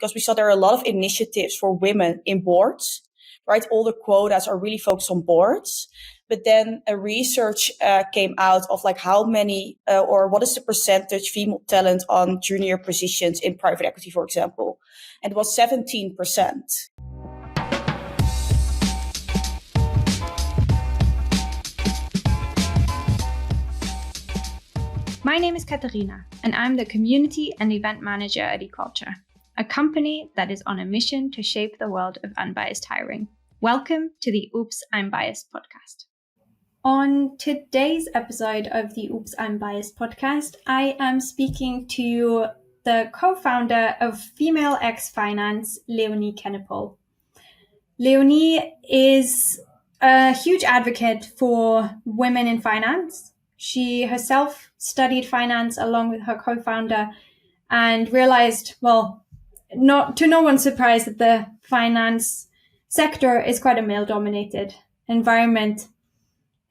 because we saw there are a lot of initiatives for women in boards, right? All the quotas are really focused on boards. But then a research came out of like how many or what is the percentage female talent on junior positions in private equity, for example. And it was 17%. My name is Katharina, and I'm the Community and Event Manager at Equalture, a company that is on a mission to shape the world of unbiased hiring. Welcome to the Oops, I'm Biased podcast. On today's episode of the Oops, I'm Biased podcast, I am speaking to the co-founder of Female X Finance, Léonie Kennepohl. Léonie is a huge advocate for women in finance. She herself studied finance along with her co-founder and realized, well, not to no one's surprise, that the finance sector is quite a male-dominated environment.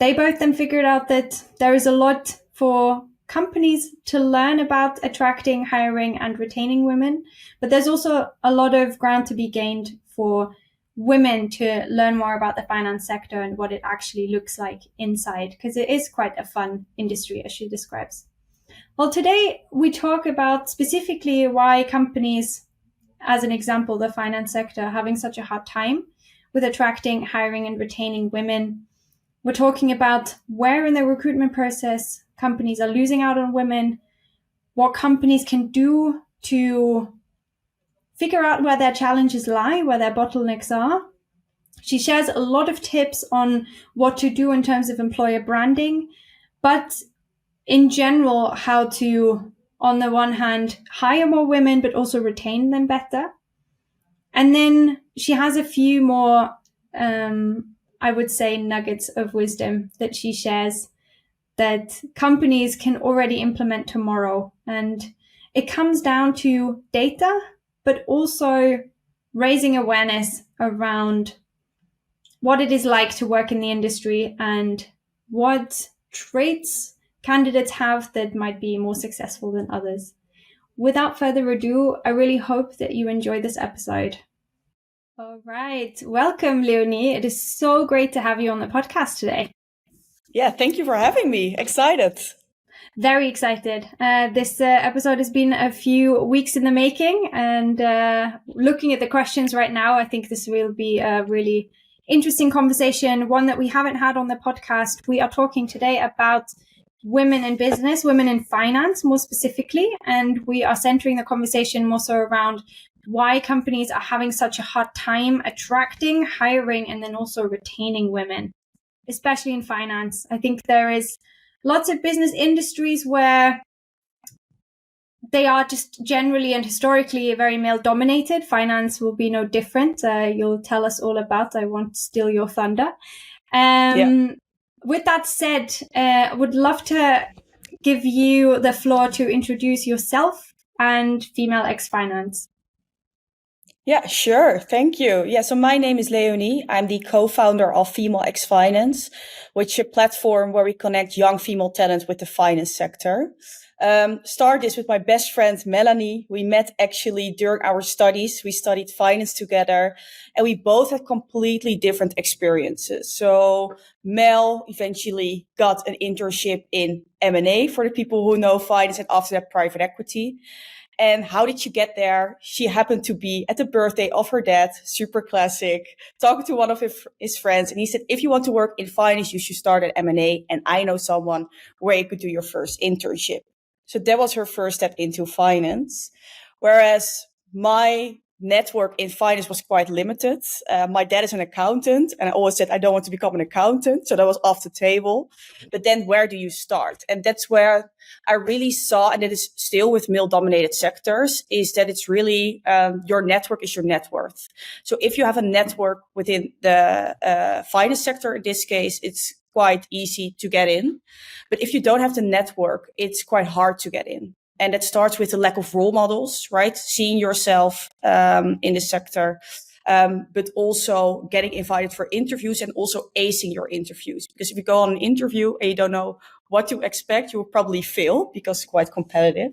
They both then figured out that there is a lot for companies to learn about attracting, hiring, and retaining women, but there's also a lot of ground to be gained for women to learn more about the finance sector and what it actually looks like inside, because it is quite a fun industry, as she describes. Well, today we talk about specifically why companies, as an example, the finance sector, are having such a hard time with attracting, hiring, and retaining women. We're talking about where in the recruitment process companies are losing out on women, what companies can do to figure out where their challenges lie, where their bottlenecks are. She shares a lot of tips on what to do in terms of employer branding, but in general, how to, on the one hand, hire more women, but also retain them better. And then she has a few more, I would say, nuggets of wisdom that she shares that companies can already implement tomorrow. And it comes down to data, but also raising awareness around what it is like to work in the industry and what traits candidates have that might be more successful than others. Without further ado, I really hope that you enjoy this episode. All right. Welcome, Léonie. It is so great to have you on the podcast today. Yeah, thank you for having me. Excited. Very excited. This episode has been a few weeks in the making, and looking at the questions right now, I think this will be a really interesting conversation, one that we haven't had on the podcast. We are talking today about women in business, women in finance more specifically, and we are centering the conversation more so around why companies are having such a hard time attracting, hiring, and then also retaining women, especially in finance. I think there is lots of business industries where they are just generally and historically very male dominated. Finance will be no different. You'll tell us all about. I won't steal your thunder. With that said, I would love to give you the floor to introduce yourself and Female X Finance. Yeah, sure. Thank you. Yeah, so my name is Léonie. I'm the co-founder of Female X Finance, which is a platform where we connect young female talent with the finance sector. Start this with my best friend, Melanie. We met actually during our studies. We studied finance together and we both had completely different experiences. So Mel eventually got an internship in M&A for the people who know finance, and after that private equity. And how did she get there? She happened to be at the birthday of her dad, super classic, talking to one of his friends. And he said, if you want to work in finance, you should start at M&A. And I know someone where you could do your first internship. So that was her first step into finance. Whereas my network in finance was quite limited. My dad is an accountant and I always said, I don't want to become an accountant. So that was off the table. But then where do you start? And that's where I really saw, and it is still with male dominated sectors, is that it's really, your network is your net worth. So if you have a network within the finance sector, in this case, it's quite easy to get in. But if you don't have the network, it's quite hard to get in. And that starts with the lack of role models, right? Seeing yourself in the sector, but also getting invited for interviews and also acing your interviews. Because if you go on an interview and you don't know what to expect, you will probably fail because it's quite competitive.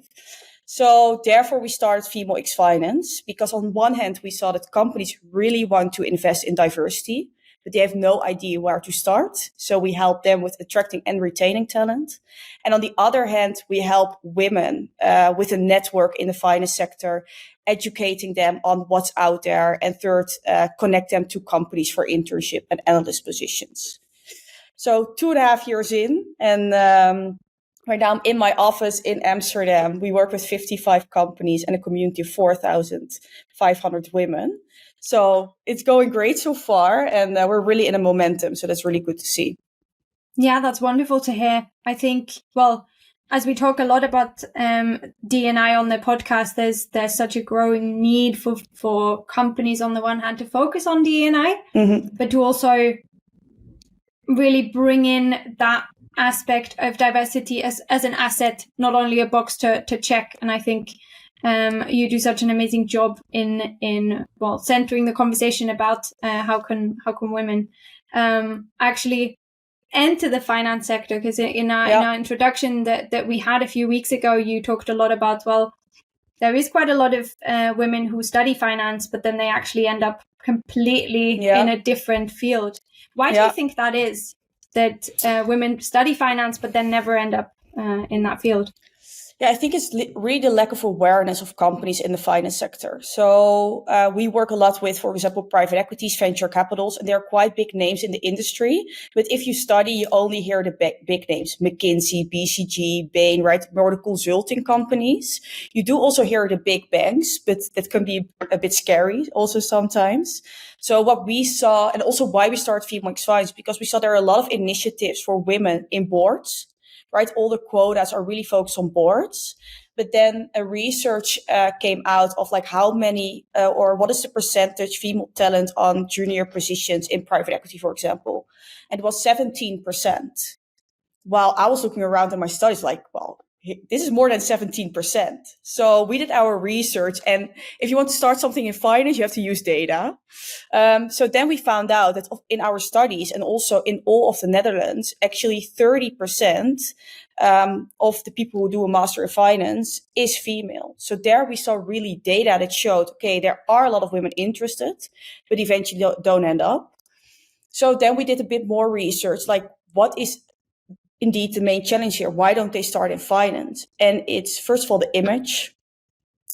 So therefore we started Female X Finance, because on one hand, we saw that companies really want to invest in diversity, but they have no idea where to start. So we help them with attracting and retaining talent. And on the other hand, we help women with a network in the finance sector, educating them on what's out there. And third, connect them to companies for internship and analyst positions. So 2.5 years in, and right now I'm in my office in Amsterdam. We work with 55 companies and a community of 4,500 women. So it's going great so far, and we're really in a momentum. So that's really good to see. Yeah, that's wonderful to hear. I think, well, as we talk a lot about D&I on the podcast, there's such a growing need for companies on the one hand to focus on D&I, but to also really bring in that aspect of diversity as an asset, not only a box to check. And I think you do such an amazing job in centering the conversation about how can women actually enter the finance sector. Because in our introduction that we had a few weeks ago, you talked a lot about, well, there is quite a lot of women who study finance, but then they actually end up completely in a different field. Why do you think that is, that women study finance, but then never end up in that field? Yeah, I think it's really the lack of awareness of companies in the finance sector. So we work a lot with, for example, private equities, venture capitals, and they're quite big names in the industry. But if you study, you only hear the big names, McKinsey, BCG, Bain, right? More the consulting companies. You do also hear the big banks, but that can be a bit scary also sometimes. So what we saw, and also why we started Female X Finance, because we saw there are a lot of initiatives for women in boards. Right, all the quotas are really focused on boards, but then a research came out of like how many or what is the percentage female talent on junior positions in private equity, for example, and it was 17%. While I was looking around in my studies, like, well, this is more than 17%. So we did our research, and if you want to start something in finance, you have to use data. So then we found out that in our studies, and also in all of the Netherlands, actually 30% of the people who do a master in finance is female. So there we saw really data that showed, okay, there are a lot of women interested, but eventually don't end up. So then we did a bit more research, like what is indeed the main challenge here? Why don't they start in finance? And it's, first of all, the image.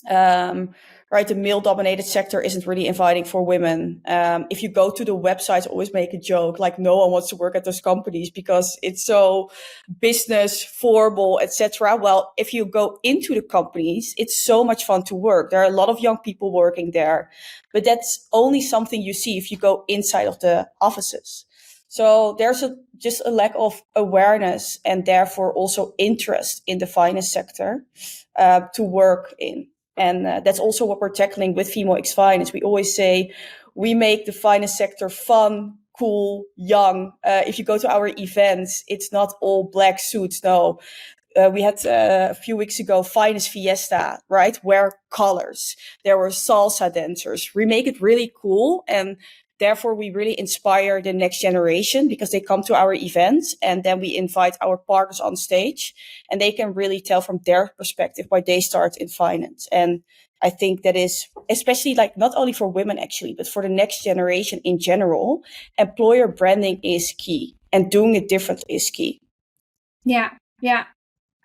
Right, the male-dominated sector isn't really inviting for women. If you go to the websites, always make a joke, like no one wants to work at those companies because it's so business, formal, etc. Well, if you go into the companies, it's so much fun to work. There are a lot of young people working there, but that's only something you see if you go inside of the offices. So there's just a lack of awareness and therefore also interest in the finance sector to work in. And that's also what we're tackling with Female X Finance. We always say we make the finance sector fun, cool, young. If you go to our events, it's not all black suits. No, we had a few weeks ago Finance Fiesta, right? Wear colors. There were salsa dancers. We make it really cool, and therefore we really inspire the next generation because they come to our events, and then we invite our partners on stage, and they can really tell from their perspective why they start in finance. And I think that is especially like not only for women actually, but for the next generation in general, employer branding is key, and doing it differently is key. Yeah.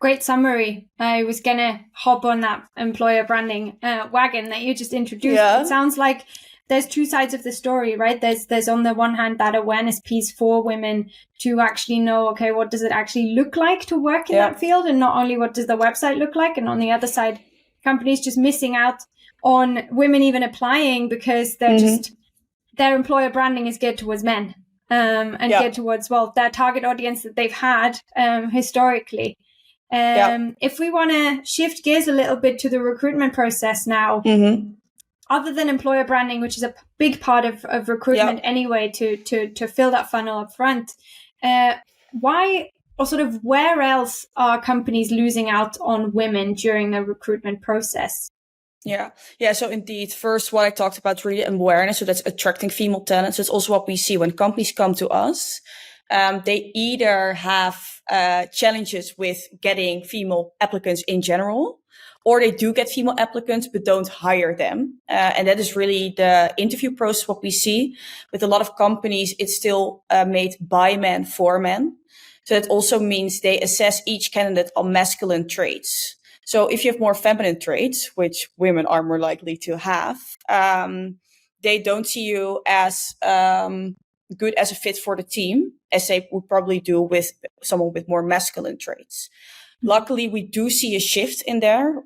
Great summary. I was going to hop on that employer branding wagon that you just introduced. Yeah. It sounds like there's two sides of the story, right? There's on the one hand that awareness piece for women to actually know, okay, what does it actually look like to work in that field? And not only what does the website look like? And on the other side, companies just missing out on women even applying because they're just, their employer branding is geared towards men and geared towards, well, their target audience that they've had historically. If we want to shift gears a little bit to the recruitment process now, other than employer branding, which is a big part of recruitment anyway, to fill that funnel up front, why or sort of where else are companies losing out on women during the recruitment process? Yeah. So indeed, first, what I talked about, really awareness. So that's attracting female talents. That's also what we see when companies come to us. They either have challenges with getting female applicants in general, or they do get female applicants but don't hire them. And that is really the interview process. What we see with a lot of companies, it's still made by men for men. So that also means they assess each candidate on masculine traits. So if you have more feminine traits, which women are more likely to have, they don't see you as good as a fit for the team as they would probably do with someone with more masculine traits. Luckily, we do see a shift in there,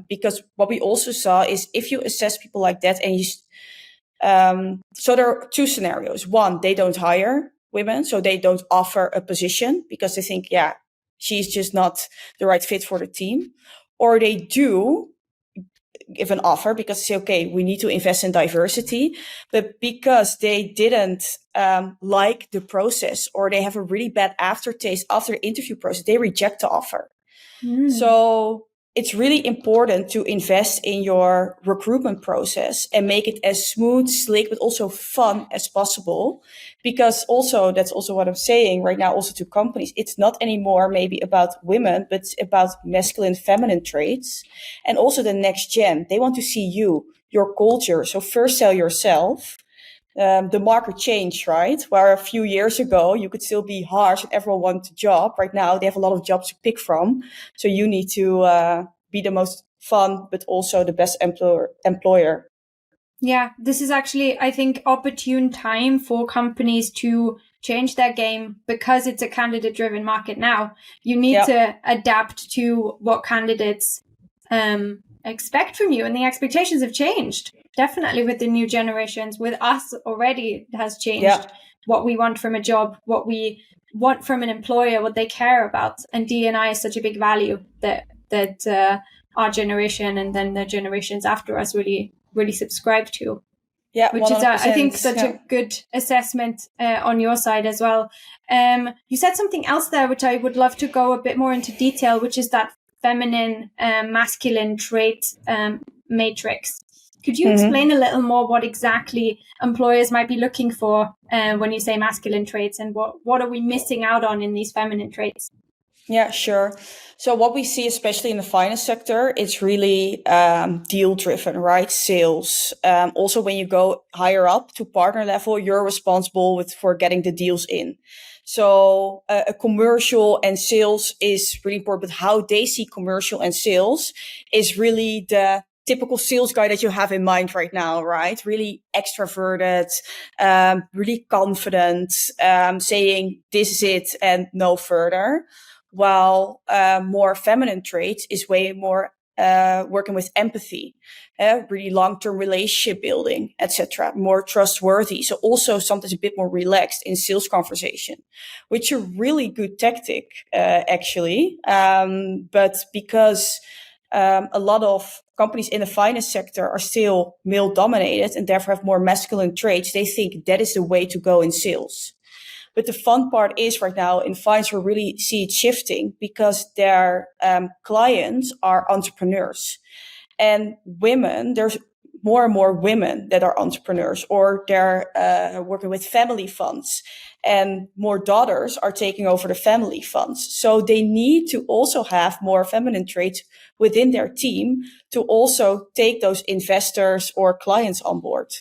because what we also saw is if you assess people like that and so there are two scenarios. One, they don't hire women, so they don't offer a position because they think, yeah, she's just not the right fit for the team. Or they do give an offer because they say, okay, we need to invest in diversity. But because they didn't like the process, or they have a really bad aftertaste after the interview process, they reject the offer. So it's really important to invest in your recruitment process and make it as smooth, slick, but also fun as possible. Because also, that's also what I'm saying right now, also to companies, it's not anymore maybe about women, but it's about masculine, feminine traits. And also the next gen, they want to see you, your culture. So first sell yourself. The market changed, right? Where a few years ago, you could still be harsh and everyone wanted a job. Right now, they have a lot of jobs to pick from. So you need to be the most fun, but also the best employer. Yeah, this is actually, I think, opportune time for companies to change their game because it's a candidate-driven market now. You need to adapt to what candidates expect from you, and the expectations have changed. Definitely with the new generations, with us already, it has changed what we want from a job, what we want from an employer, what they care about. And D&I is such a big value that our generation and then the generations after us really subscribe to. Yeah, which is, I think, such a good assessment on your side as well. You said something else there, which I would love to go a bit more into detail, which is that feminine, masculine trait matrix. Could you explain a little more what exactly employers might be looking for when you say masculine traits, and what are we missing out on in these feminine traits? Yeah, sure. So what we see, especially in the finance sector, it's really deal driven, right? Sales. Also, when you go higher up to partner level, you're responsible for getting the deals in. So a commercial and sales is really important, but how they see commercial and sales is really the typical sales guy that you have in mind right now, right? Really extroverted, really confident, saying this is it and no further. While more feminine traits is way more working with empathy, really long-term relationship building, etc., more trustworthy. So also sometimes a bit more relaxed in sales conversation, which is a really good tactic, actually. But because a lot of companies in the finance sector are still male dominated and therefore have more masculine traits, they think that is the way to go in sales. But the fun part is right now in finance, we really see it shifting because their clients are entrepreneurs. And women, there's more and more women that are entrepreneurs, or they're working with family funds. And more daughters are taking over the family funds. So they need to also have more feminine traits within their team to also take those investors or clients on board.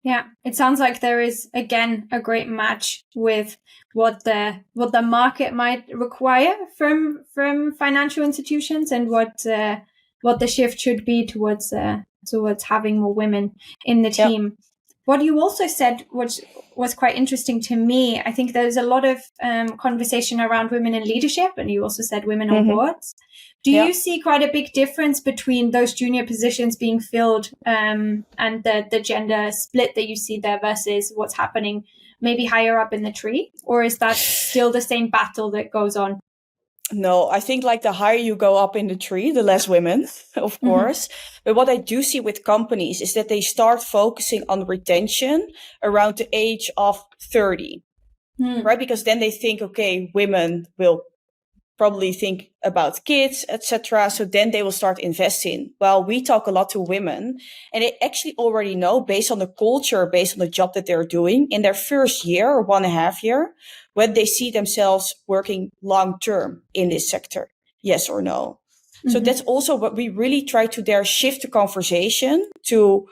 Yeah, it sounds like there is, again, a great match with what the market might require from financial institutions, and what the shift should be towards having more women in the team. Yep. What you also said, which was quite interesting to me, I think there's a lot of conversation around women in leadership, and you also said women on boards. Do you see quite a big difference between those junior positions being filled and the gender split that you see there versus what's happening maybe higher up in the tree? Or is that still the same battle that goes on? No, I think like the higher you go up in the tree, the less women, of course. But what I do see with companies is that they start focusing on retention around the age of 30, right? Because then they think, okay, women will probably think about kids, etc. So then they will start investing. Well, we talk a lot to women, and they actually already know, based on the culture, based on the job that they're doing, in their first year or 1.5 years, when they see themselves working long term in this sector, yes or no. So that's also what we really try to there shift the conversation to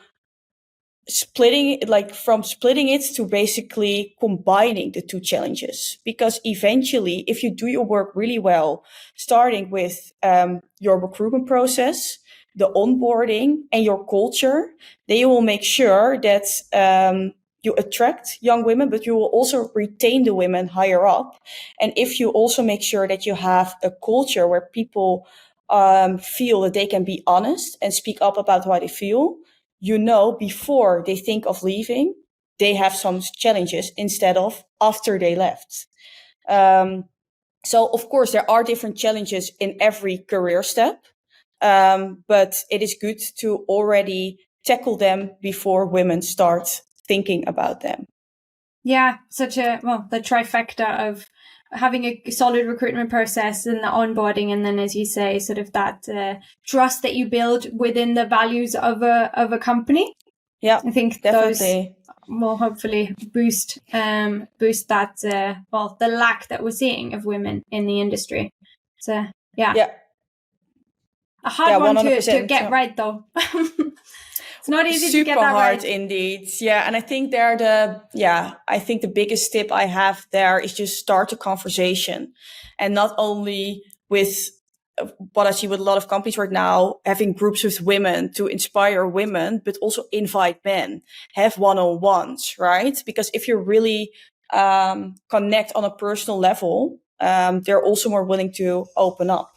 splitting it to basically combining the two challenges. Because eventually, if you do your work really well, starting with your recruitment process, the onboarding and your culture, then you will make sure that you attract young women, but you will also retain the women higher up. And if you also make sure that you have a culture where people feel that they can be honest and speak up about how they feel, before they think of leaving, they have some challenges instead of after they left. So of course, there are different challenges in every career step, but it is good to already tackle them before women start thinking about them. Yeah, the trifecta of having a solid recruitment process and the onboarding, and then, as you say, sort of that trust that you build within the values of a company. Yeah, I think definitely. Those will hopefully boost that the lack that we're seeing of women in the industry. So yeah, a hard one to get yeah. right, though. It's not easy Super to get that hard right. Indeed. Yeah. And I think I think the biggest tip I have there is just start a conversation, and not only with what I see with a lot of companies right now, having groups with women to inspire women, but also invite men, have one-on-ones, right? Because if you really connect on a personal level, they're also more willing to open up.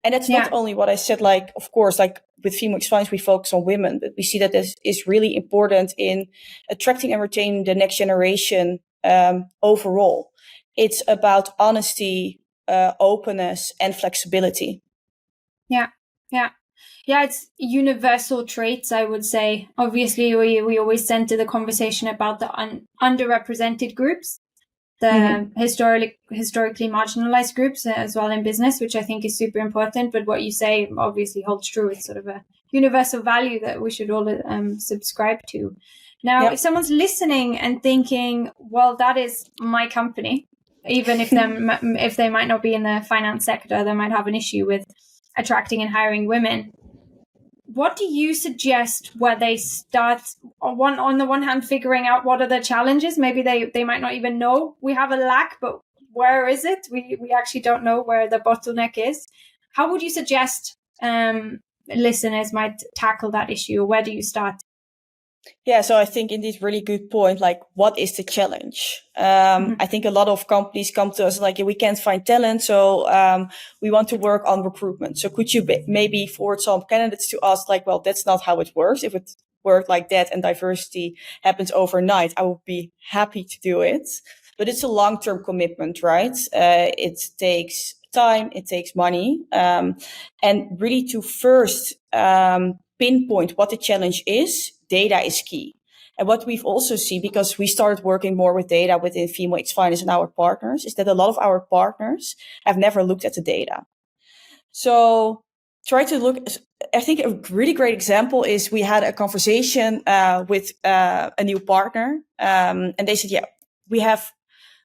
And that's not only what I said, of course, with Female X Finance, we focus on women, but we see that this is really important in attracting and retaining the next generation overall. It's about honesty, openness, and flexibility. Yeah. It's universal traits, I would say. Obviously, we always center the conversation about the underrepresented groups, the historically marginalized groups as well in business, which I think is super important. But what you say obviously holds true. It's sort of a universal value that we should all subscribe to. Now, if someone's listening and thinking, well, that is my company, even if they might not be in the finance sector, they might have an issue with attracting and hiring women. What do you suggest where they start on the one hand, figuring out what are the challenges? Maybe they might not even know we have a lack, but where is it? We actually don't know where the bottleneck is. How would you suggest listeners might tackle that issue? Where do you start? Yeah, so I think indeed really good point. What is the challenge? I think a lot of companies come to us we can't find talent, so we want to work on recruitment. So could you maybe forward some candidates to us? Well, that's not how it works. If it worked like that and diversity happens overnight, I would be happy to do it. But it's a long-term commitment, right? It takes time, it takes money, and really to first pinpoint what the challenge is. Data is key. And what we've also seen, because we started working more with data within Female X Finance and our partners, is that a lot of our partners have never looked at the data. So try to look. I think a really great example is we had a conversation with a new partner, and they said, yeah, we have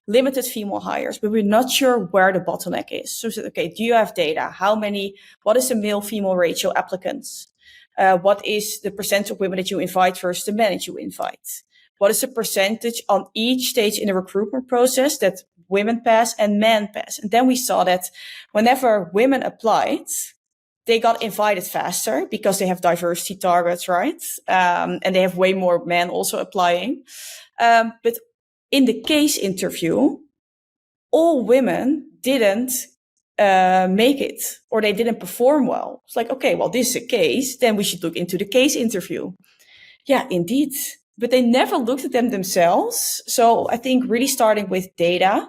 limited female hires, but we're not sure where the bottleneck is. So we said, okay, do you have data? What is the male-female ratio applicants? What is the percent of women that you invite versus the men that you invite? What is the percentage on each stage in the recruitment process that women pass and men pass? And then we saw that whenever women applied, they got invited faster because they have diversity targets, right? And they have way more men also applying. But in the case interview, all women didn't make it, or they didn't perform well. It's okay, well, this is a case, then we should look into the case interview. Yeah, indeed. But they never looked at them themselves. So I think really starting with data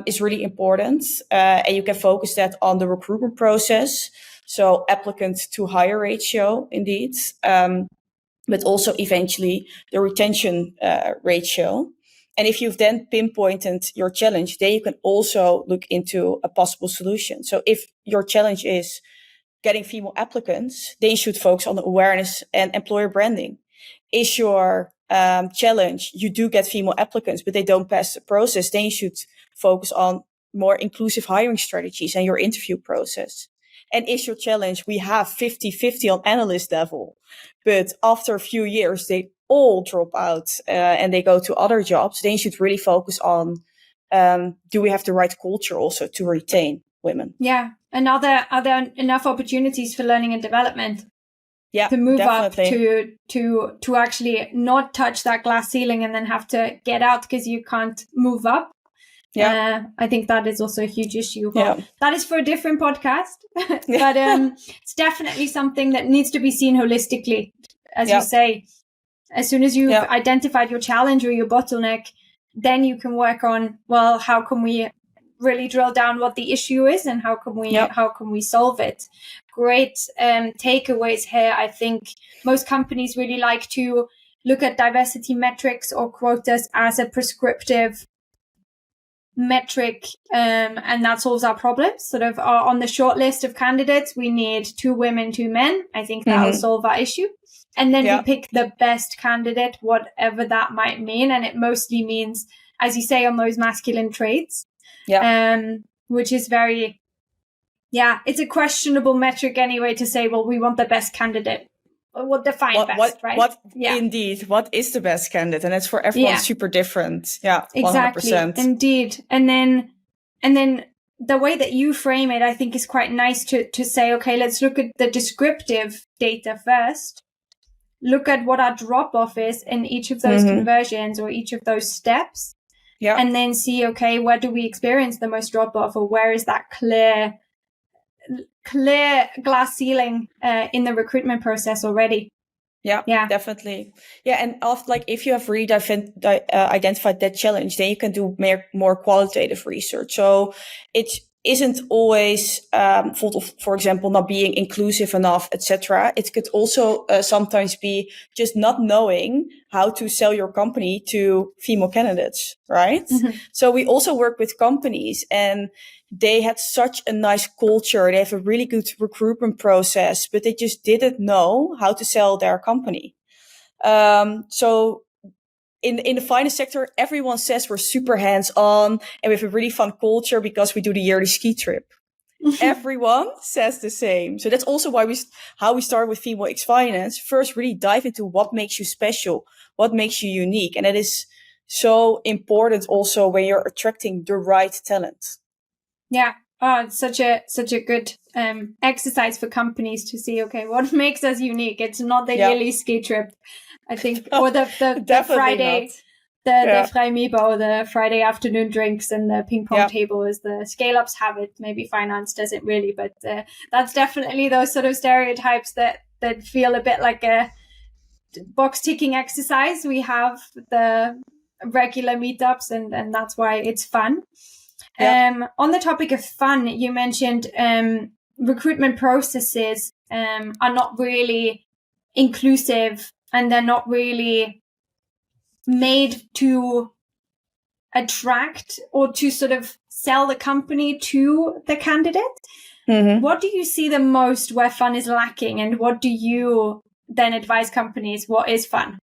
is really important. And you can focus that on the recruitment process. So applicant to hire ratio, indeed. But also eventually the retention ratio. And if you've then pinpointed your challenge, then you can also look into a possible solution. So if your challenge is getting female applicants, then you should focus on awareness and employer branding. Is your challenge, you do get female applicants, but they don't pass the process, then you should focus on more inclusive hiring strategies and your interview process. And is your challenge, we have 50-50 on analyst level, but after a few years, they all drop out and they go to other jobs. Then you should really focus on, do we have the right culture also to retain women? Yeah. And are there enough opportunities for learning and development? Yeah, to move definitely. up to actually not touch that glass ceiling and then have to get out because you can't move up. Yeah, I think that is also a huge issue. But that is for a different podcast. But it's definitely something that needs to be seen holistically, as you say. As soon as you've identified your challenge or your bottleneck, then you can work on, well, how can we really drill down what the issue is and how can we solve it? Great takeaways here. I think most companies really like to look at diversity metrics or quotas as a prescriptive metric, and that solves our problems. Sort of on the short list of candidates, we need 2 women, 2 men. I think that will solve our issue. And then we pick the best candidate, whatever that might mean. And it mostly means, as you say, on those masculine traits, which is very, it's a questionable metric anyway to say, well, we want the best candidate. What defines best, right? Indeed, what is the best candidate? And it's for everyone super different. Yeah, exactly. 100%. Indeed. And then the way that you frame it, I think is quite nice to say, okay, let's look at the descriptive data first. Look at what our drop-off is in each of those conversions or each of those steps. Yeah. And then see, okay, where do we experience the most drop-off, or where is that clear glass ceiling in the recruitment process already? Yeah, definitely. Yeah, and after, if you have really identified that challenge, then you can do more qualitative research. So it isn't always fault of, for example, not being inclusive enough, etc. It could also sometimes be just not knowing how to sell your company to female candidates, right? So we also work with companies, and they had such a nice culture. They have a really good recruitment process, but they just didn't know how to sell their company. So in the finance sector, everyone says we're super hands-on and we have a really fun culture because we do the yearly ski trip. Everyone says the same. So that's also how we start with Female X Finance. First, really dive into what makes you special, what makes you unique. And it is so important also when you're attracting the right talent. Yeah. Oh, it's such a good exercise for companies to see, okay, what makes us unique? It's not the yearly ski trip, I think, or the Friday, the Vrijmibo, the Friday afternoon drinks and the ping pong table as the scale-ups have it. Maybe finance doesn't really, but that's definitely those sort of stereotypes that feel a bit like a box-ticking exercise. We have the regular meetups, and that's why it's fun. On the topic of fun, you mentioned recruitment processes are not really inclusive, and they're not really made to attract or to sort of sell the company to the candidate. What do you see the most where fun is lacking, and what do you then advise companies? What is fun?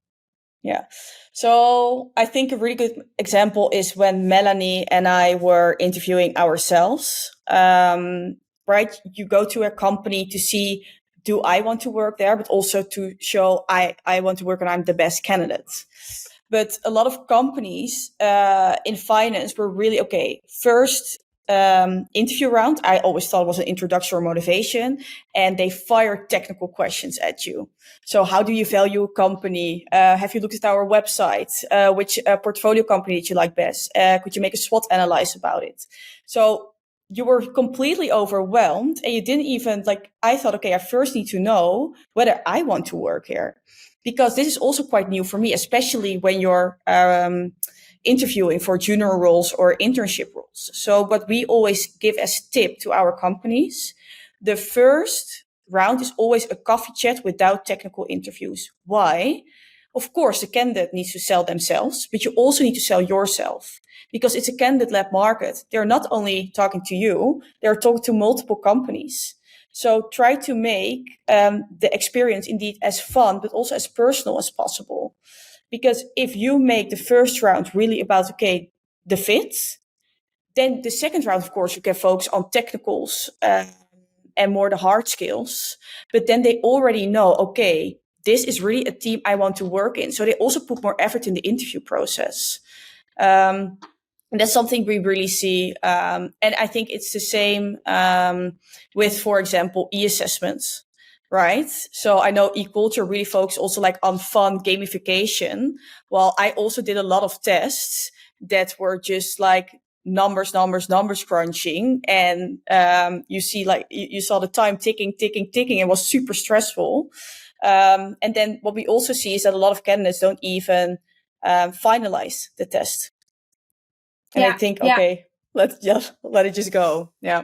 Yeah. So I think a really good example is when Melanie and I were interviewing ourselves, right? You go to a company to see, do I want to work there? But also to show I want to work and I'm the best candidate. But a lot of companies in finance were really, okay, first interview round, I always thought was an introduction or motivation, and they fire technical questions at you. So how do you value a company? Have you looked at our website? Which portfolio company did you like best? Could you make a SWOT analysis about it? So you were completely overwhelmed, and you didn't even I thought, okay, I first need to know whether I want to work here, because this is also quite new for me, especially when you're interviewing for junior roles or internship roles. So what we always give as tip to our companies, the first round is always a coffee chat without technical interviews. Why? Of course, the candidate needs to sell themselves, but you also need to sell yourself, because it's a candidate-led market. They're not only talking to you, they're talking to multiple companies. So try to make the experience indeed as fun, but also as personal as possible. Because if you make the first round really about, okay, the fit, then the second round, of course, you can focus on technicals and more the hard skills. But then they already know, okay, this is really a team I want to work in. So they also put more effort in the interview process. And that's something we really see. And I think it's the same with, for example, e-assessments, right? So I know Equalture really focuses also like on fun gamification. While I also did a lot of tests that were just like numbers crunching. And you see like, you saw the time ticking. It was super stressful. And then what we also see is that a lot of candidates don't even finalize the test. And I think, okay, let's just let it just go. Yeah.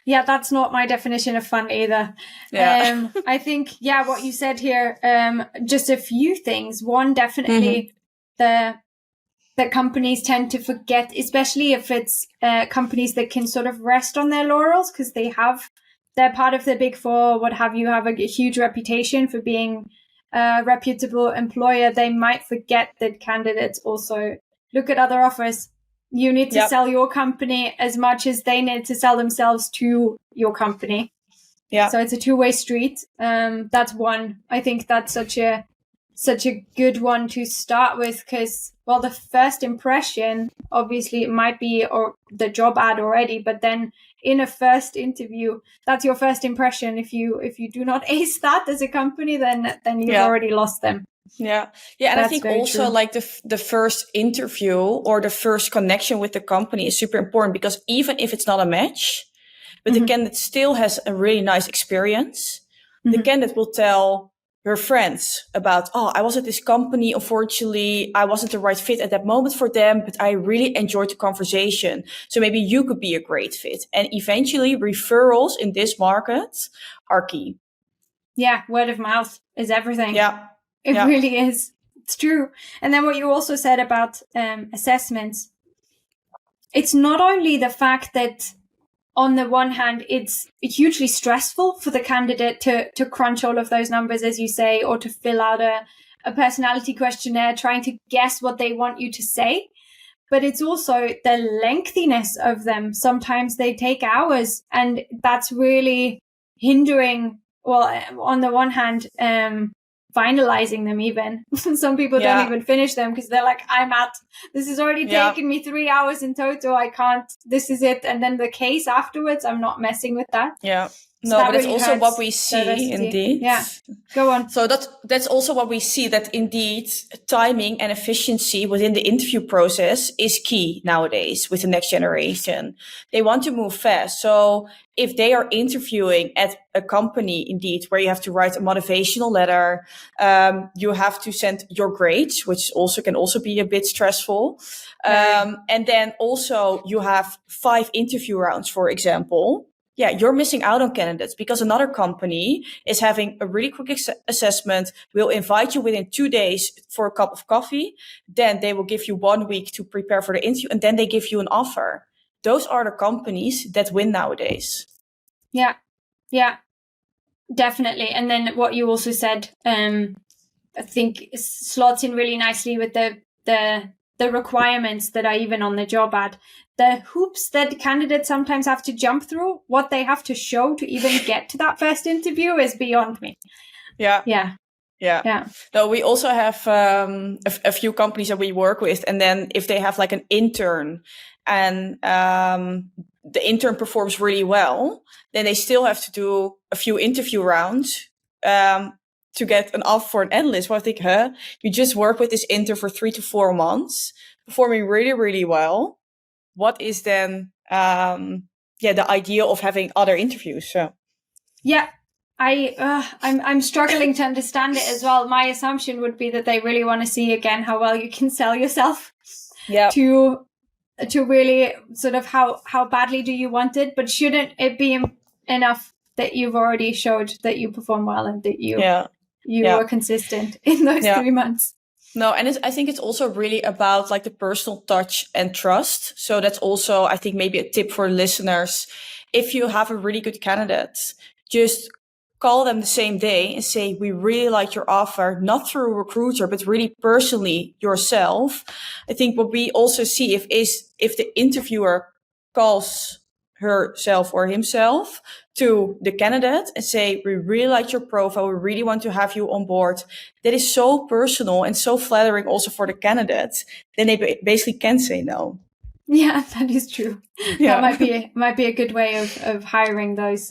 Yeah, that's not my definition of fun either. Yeah. I think, what you said here, just a few things. One, definitely the companies tend to forget, especially if it's companies that can sort of rest on their laurels because they're part of the Big Four, what have you, have a huge reputation for being a reputable employer. They might forget that candidates also look at other offers. You need to sell your company as much as they need to sell themselves to your company. Yeah. So it's a two-way street. That's one. I think that's such a good one to start with because, well, the first impression, obviously it might be or the job ad already, but then in a first interview, that's your first impression. If you do not ace that as a company, then you've already lost them. Yeah. And that's I think also true. Like the first interview or the first connection with the company is super important because even if it's not a match, but the candidate still has a really nice experience, the candidate will tell her friends about, I was at this company. Unfortunately, I wasn't the right fit at that moment for them, but I really enjoyed the conversation. So maybe you could be a great fit. And eventually referrals in this market are key. Yeah. Word of mouth is everything. Yeah. It really is. It's true. And then what you also said about assessments, it's not only the fact that on the one hand, it's hugely stressful for the candidate to crunch all of those numbers, as you say, or to fill out a personality questionnaire, trying to guess what they want you to say. But it's also the lengthiness of them. Sometimes they take hours, and that's really hindering, well, on the one hand, finalizing them even. Some people don't even finish them because they're like, this has already taken me 3 hours in total. I can't, this is it. And then the case afterwards, I'm not messing with that. Yeah. So but it's really also what we see diversity. Indeed. Yeah. Go on. So that's also what we see, that indeed timing and efficiency within the interview process is key nowadays with the next generation. They want to move fast. So if they are interviewing at a company, indeed, where you have to write a motivational letter, you have to send your grades, which also can also be a bit stressful. And then also you have 5 interview rounds, for example. Yeah, you're missing out on candidates because another company is having a really quick assessment, will invite you within 2 days for a cup of coffee. Then they will give you 1 week to prepare for the interview, and then they give you an offer. Those are the companies that win nowadays. Yeah, definitely. And then what you also said, I think slots in really nicely with the requirements that are even on the job ad. The hoops that candidates sometimes have to jump through, what they have to show to even get to that first interview is beyond me. Yeah. No, we also have a few companies that we work with, and then if they have like an intern and the intern performs really well, then they still have to do a few interview rounds to get an offer for an analyst. Well, I think, you just work with this intern for 3 to 4 months, performing really, really well. What is then the idea of having other interviews? So I'm struggling to understand it as well. My assumption would be that they really want to see again how well you can sell yourself. Yeah. To really sort of how badly do you want it, but shouldn't it be enough that you've already showed that you perform well and that you were consistent in those 3 months? No, and I think it's also really about like the personal touch and trust. So that's also, I think, maybe a tip for listeners. If you have a really good candidate, just call them the same day and say, we really like your offer, not through a recruiter, but really personally yourself. I think what we also see if the interviewer calls herself or himself to the candidate and say, we really like your profile, we really want to have you on board, that is so personal and so flattering also for the candidate, then they basically can't say no. Yeah, that is true. Yeah. That might be a good way of hiring those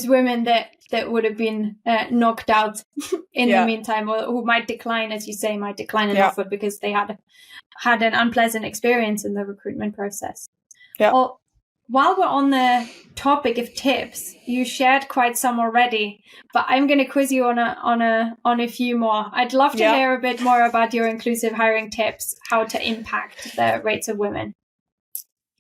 women that would have been knocked out in the meantime, or who might decline, as you say, an offer because they had an unpleasant experience in the recruitment process. Yeah. Well, while we're on the topic of tips, you shared quite some already, but I'm going to quiz you on a few more. I'd love to hear a bit more about your inclusive hiring tips, how to impact the rates of women.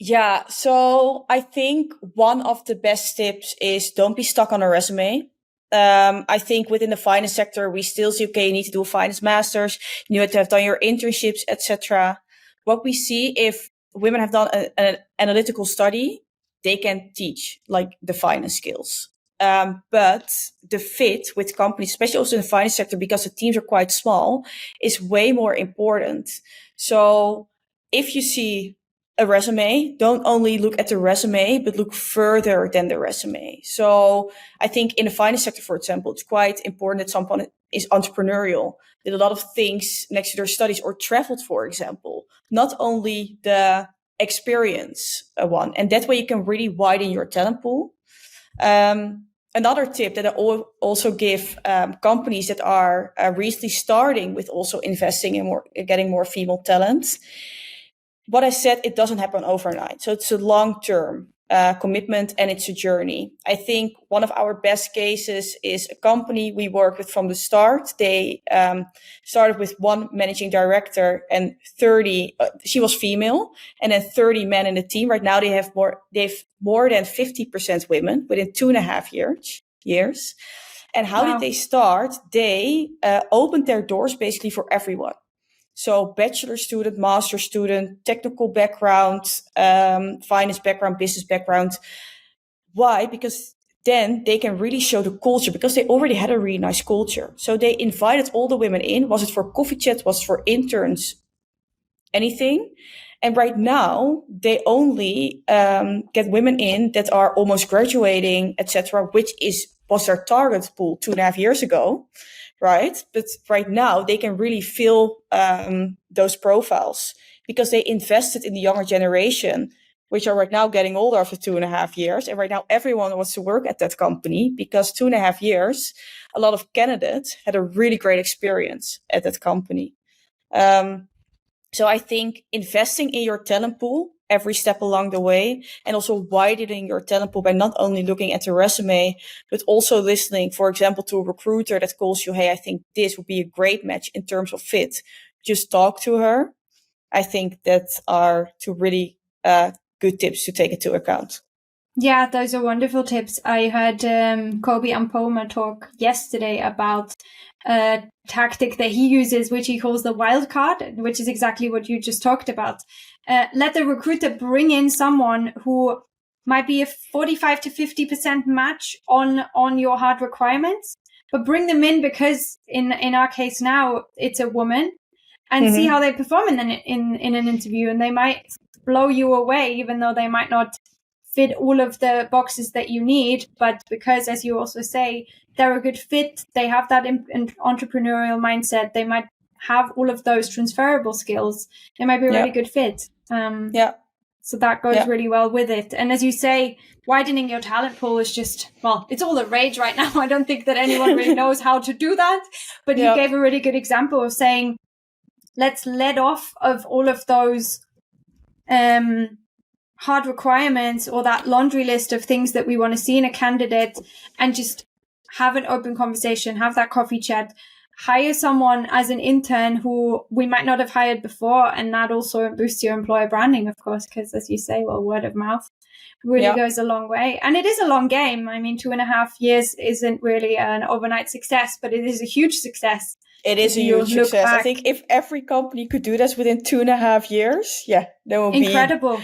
Yeah, so I think one of the best tips is don't be stuck on a resume. I think within the finance sector, we still see, okay, you need to do a finance master's, you need to have done your internships, etc. What we see, if women have done an analytical study, they can teach like the finance skills. But the fit with companies, especially also in the finance sector, because the teams are quite small, is way more important. So if you see a resume, don't only look at the resume, but look further than the resume. So I think in the finance sector, for example, it's quite important that someone is entrepreneurial, did a lot of things next to their studies or traveled, for example, not only the experience one. And that way you can really widen your talent pool. Another tip that I also give companies that are recently starting with also investing in getting more female talent. What I said, it doesn't happen overnight. So it's a long-term commitment and it's a journey. I think one of our best cases is a company we work with from the start. They started with one managing director and 30, she was female, and then 30 men in the team. Right now they've more than 50% women within 2.5 years. And how did they start? They opened their doors basically for everyone. So bachelor student, master student, technical background, finance background, business background. Why? Because then they can really show the culture, because they already had a really nice culture. So they invited all the women in. Was it for coffee chats? Was it for interns? Anything. And right now they only get women in that are almost graduating, etc., which was their target pool 2.5 years ago. Right. But right now they can really fill those profiles because they invested in the younger generation, which are right now getting older after 2.5 years. And right now everyone wants to work at that company because 2.5 years, a lot of candidates had a really great experience at that company. So I think investing in your talent pool every step along the way, and also widening your talent pool by not only looking at the resume, but also listening, for example, to a recruiter that calls you, hey, I think this would be a great match in terms of fit. Just talk to her. I think that are two really good tips to take into account. Yeah, those are wonderful tips. I heard Kobe Ampoma talk yesterday about a tactic that he uses, which he calls the wild card, which is exactly what you just talked about. Let the recruiter bring in someone who might be a 45 to 50% match on your hard requirements, but bring them in because in our case now it's a woman, and see how they perform in an interview, and they might blow you away, even though they might not fit all of the boxes that you need, but because, as you also say, they're a good fit, they have that entrepreneurial mindset, they might have all of those transferable skills, they might be a really good fit. So that goes really well with it. And as you say, widening your talent pool is just, well, it's all the rage right now. I don't think that anyone really knows how to do that, but you gave a really good example of saying, let's let off of all of those hard requirements or that laundry list of things that we want to see in a candidate, and just have an open conversation, have that coffee chat, hire someone as an intern who we might not have hired before. And that also boosts your employer branding, of course, because as you say, well, word of mouth really goes a long way. And it is a long game. I mean, 2.5 years isn't really an overnight success, but it is a huge success. It is a huge success. I think if every company could do this within 2.5 years, that would be incredible.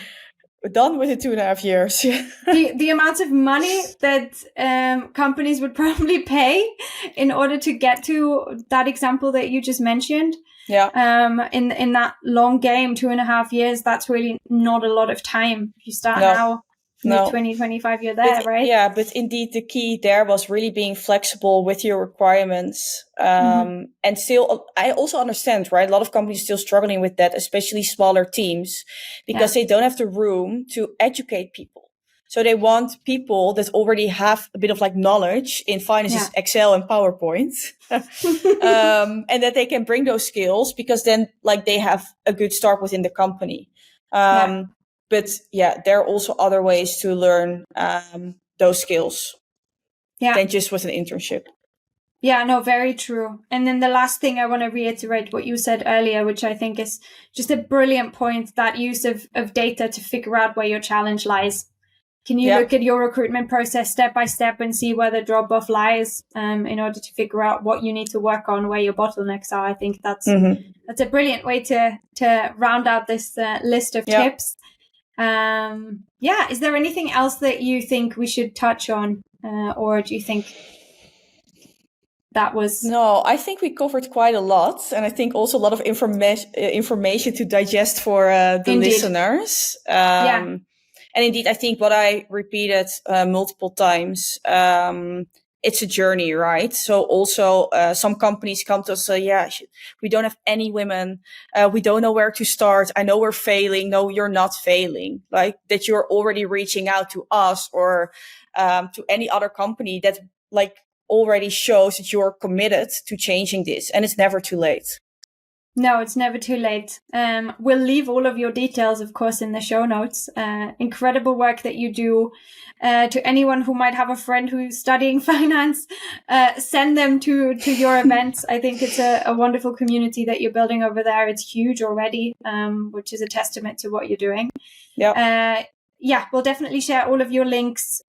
Done within 2.5 years. the amount of money that companies would probably pay in order to get to that example that you just mentioned. In that long game, 2.5 years, that's really not a lot of time. If you start now, No. 2025 you're there, right? Yeah, but indeed the key there was really being flexible with your requirements. And still, I also understand, right? A lot of companies still struggling with that, especially smaller teams, because they don't have the room to educate people. So they want people that already have a bit of like knowledge in finance, Excel and PowerPoint, and that they can bring those skills, because then like they have a good start within the company. But yeah, there are also other ways to learn those skills than just with an internship. Yeah, no, very true. And then the last thing I want to reiterate what you said earlier, which I think is just a brilliant point, that use of data to figure out where your challenge lies. Can you look at your recruitment process step by step and see where the drop-off lies in order to figure out what you need to work on, where your bottlenecks are? I think that's a brilliant way to round out this list of tips. Is there anything else that you think we should touch on, or do you think that was... No, I think we covered quite a lot, and I think also a lot of information to digest for the listeners. And indeed, I think what I repeated multiple times, it's a journey, right? So also some companies come to us and say, we don't have any women. We don't know where to start. I know we're failing. No, you're not failing. Like that you're already reaching out to us or to any other company that like already shows that you're committed to changing this, and it's never too late. No, it's never too late. We'll leave all of your details, of course, in the show notes. Incredible work that you do. To anyone who might have a friend who's studying finance, send them to your events. I think it's a wonderful community that you're building over there. It's huge already, which is a testament to what you're doing. We'll definitely share all of your links.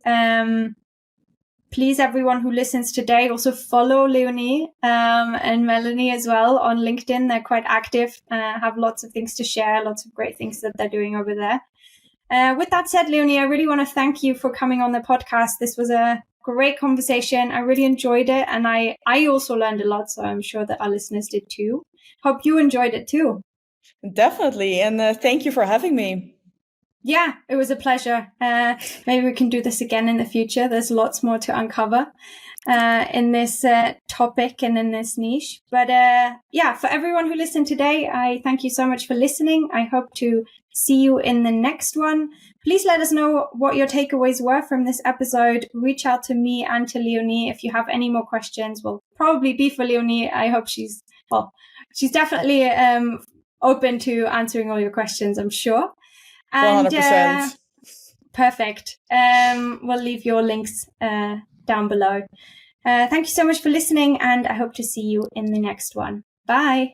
Please, everyone who listens today, also follow Léonie and Melanie as well on LinkedIn. They're quite active, have lots of things to share, lots of great things that they're doing over there. With that said, Léonie, I really want to thank you for coming on the podcast. This was a great conversation. I really enjoyed it. And I also learned a lot, so I'm sure that our listeners did too. Hope you enjoyed it too. Definitely. And thank you for having me. Yeah, it was a pleasure. Maybe we can do this again in the future. There's lots more to uncover in this topic and in this niche. But for everyone who listened today, I thank you so much for listening. I hope to see you in the next one. Please let us know what your takeaways were from this episode. Reach out to me and to Léonie if you have any more questions. Will probably be for Léonie. I hope she's definitely open to answering all your questions, I'm sure. And 100%. Perfect. We'll leave your links down below. Thank you so much for listening, and I hope to see you in the next one. Bye.